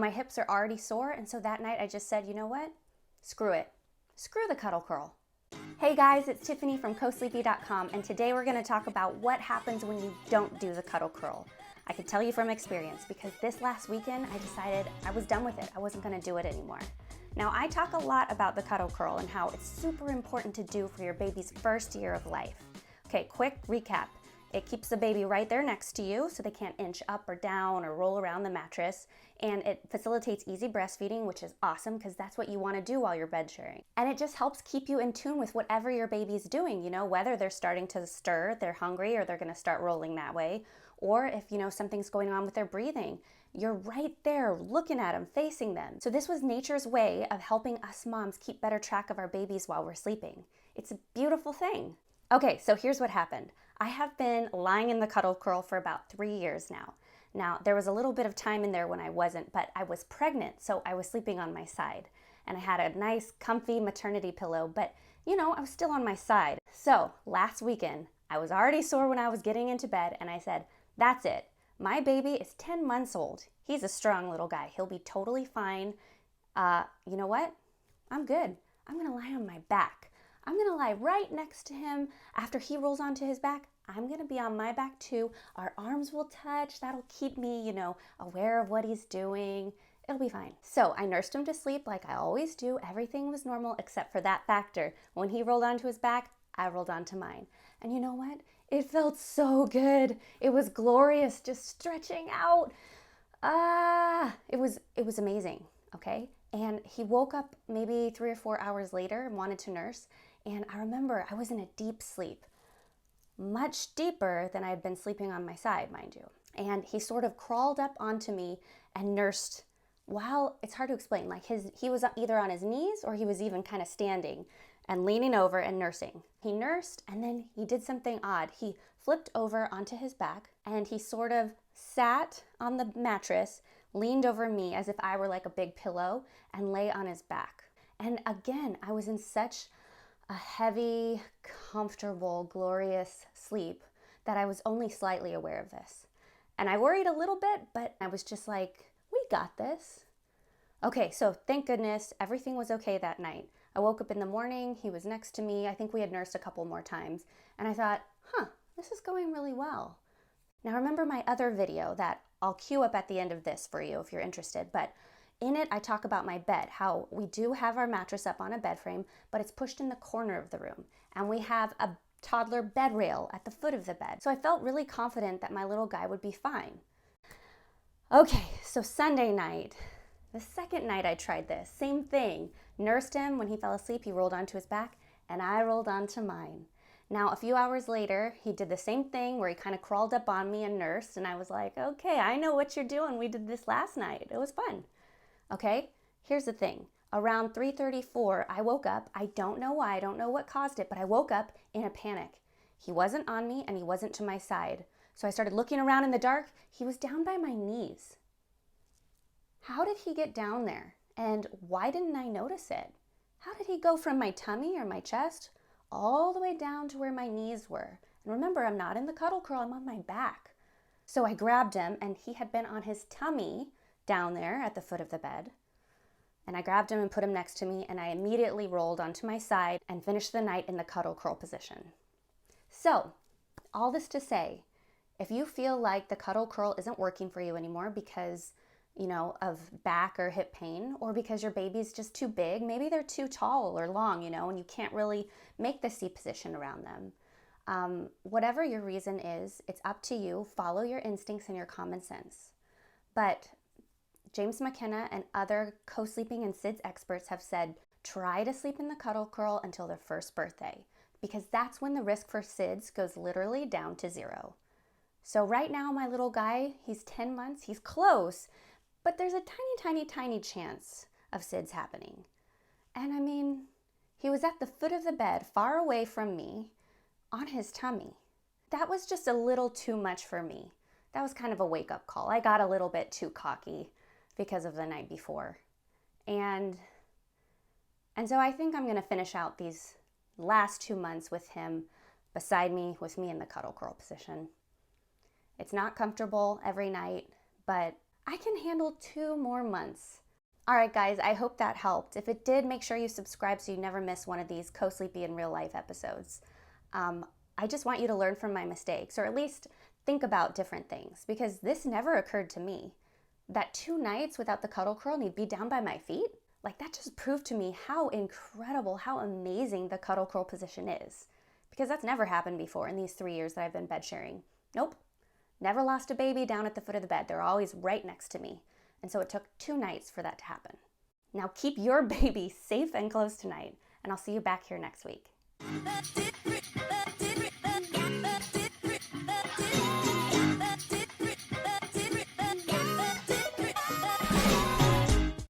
My hips are already sore, and so that night I just said, you know what? Screw it. Screw the cuddle curl. Hey guys, it's Tiffany from Cosleepy.com, and today we're going to talk about what happens when you don't do the cuddle curl. I can tell you from experience because this last weekend I decided I was done with it. I wasn't going to do it anymore. Now, I talk a lot about the cuddle curl and how it's super important to do for your baby's first year of life. Okay, quick recap. It keeps the baby right there next to you so they can't inch up or down or roll around the mattress. And it facilitates easy breastfeeding, which is awesome because that's what you want to do while you're bed sharing. And it just helps keep you in tune with whatever your baby's doing, whether they're starting to stir, they're hungry, or they're going to start rolling that way. Or if, something's going on with their breathing, you're right there looking at them, facing them. So this was nature's way of helping us moms keep better track of our babies while we're sleeping. It's a beautiful thing. Okay, so here's what happened. I have been lying in the cuddle curl for about 3 years now. Now, there was a little bit of time in there when I wasn't, but I was pregnant, so I was sleeping on my side. And I had a nice, comfy maternity pillow, but, I was still on my side. So, last weekend, I was already sore when I was getting into bed, and I said, that's it. My baby is 10 months old. He's a strong little guy. He'll be totally fine. You know what? I'm good. I'm going to lie on my back. I'm going to lie right next to him. After he rolls onto his back, I'm going to be on my back too. Our arms will touch. That'll keep me, aware of what he's doing. It'll be fine. So I nursed him to sleep like I always do. Everything was normal except for that factor. When he rolled onto his back, I rolled onto mine. And you know what? It felt so good. It was glorious, just stretching out. It was amazing, okay? And he woke up maybe 3 or 4 hours later and wanted to nurse. And I remember I was in a deep sleep, much deeper than I had been sleeping on my side, mind you. And he sort of crawled up onto me and nursed while, it's hard to explain, like he was either on his knees or he was even kind of standing and leaning over and nursing. He nursed and then he did something odd. He flipped over onto his back and he sort of sat on the mattress, leaned over me as if I were like a big pillow and lay on his back. And again, I was in such a heavy, comfortable, glorious sleep that I was only slightly aware of this. And I worried a little bit, but I was just like, we got this. Okay, so thank goodness everything was okay that night. I woke up in the morning, he was next to me. I think we had nursed a couple more times. And I thought, this is going really well. Now remember my other video that I'll queue up at the end of this for you if you're interested, but in it I talk about my bed, how we do have our mattress up on a bed frame, but it's pushed in the corner of the room. And we have a toddler bed rail at the foot of the bed. So I felt really confident that my little guy would be fine. Okay, so Sunday night, the second night I tried this, same thing. Nursed him. When he fell asleep, he rolled onto his back, and I rolled onto mine. Now, a few hours later, he did the same thing where he kind of crawled up on me and nursed, and I was like, okay, I know what you're doing. We did this last night. It was fun. Okay, here's the thing. Around 3:34, I woke up. I don't know why. I don't know what caused it, but I woke up in a panic. He wasn't on me, and he wasn't to my side. So I started looking around in the dark. He was down by my knees. How did he get down there? And why didn't I notice it? How did he go from my tummy or my chest all the way down to where my knees were? And remember, I'm not in the cuddle curl, I'm on my back. So I grabbed him, and he had been on his tummy down there at the foot of the bed. And I grabbed him and put him next to me, and I immediately rolled onto my side and finished the night in the cuddle curl position. So, all this to say, if you feel like the cuddle curl isn't working for you anymore because of back or hip pain, or because your baby's just too big, maybe they're too tall or long, and you can't really make the C position around them. Whatever your reason is, it's up to you. Follow your instincts and your common sense. But James McKenna and other co-sleeping and SIDS experts have said, try to sleep in the cuddle curl until their first birthday, because that's when the risk for SIDS goes literally down to 0. So right now, my little guy, he's 10 months, he's close, but there's a tiny chance of SIDS happening. And I mean, he was at the foot of the bed, far away from me, on his tummy. That was just a little too much for me. That was kind of a wake-up call. I got a little bit too cocky because of the night before. And so I think I'm gonna finish out these last 2 months with him beside me, with me in the cuddle curl position. It's not comfortable every night, but I can handle 2 more months. All right, guys, I hope that helped. If it did, make sure you subscribe so you never miss one of these Co-Sleepy in real life episodes. I just want you to learn from my mistakes, or at least think about different things, because this never occurred to me. That 2 nights without the cuddle curl and he'd be down by my feet, like that just proved to me how incredible, how amazing the cuddle curl position is. Because that's never happened before in these 3 years that I've been bed sharing. Nope, never lost a baby down at the foot of the bed. They're always right next to me. And so it took 2 nights for that to happen. Now keep your baby safe and close tonight, and I'll see you back here next week.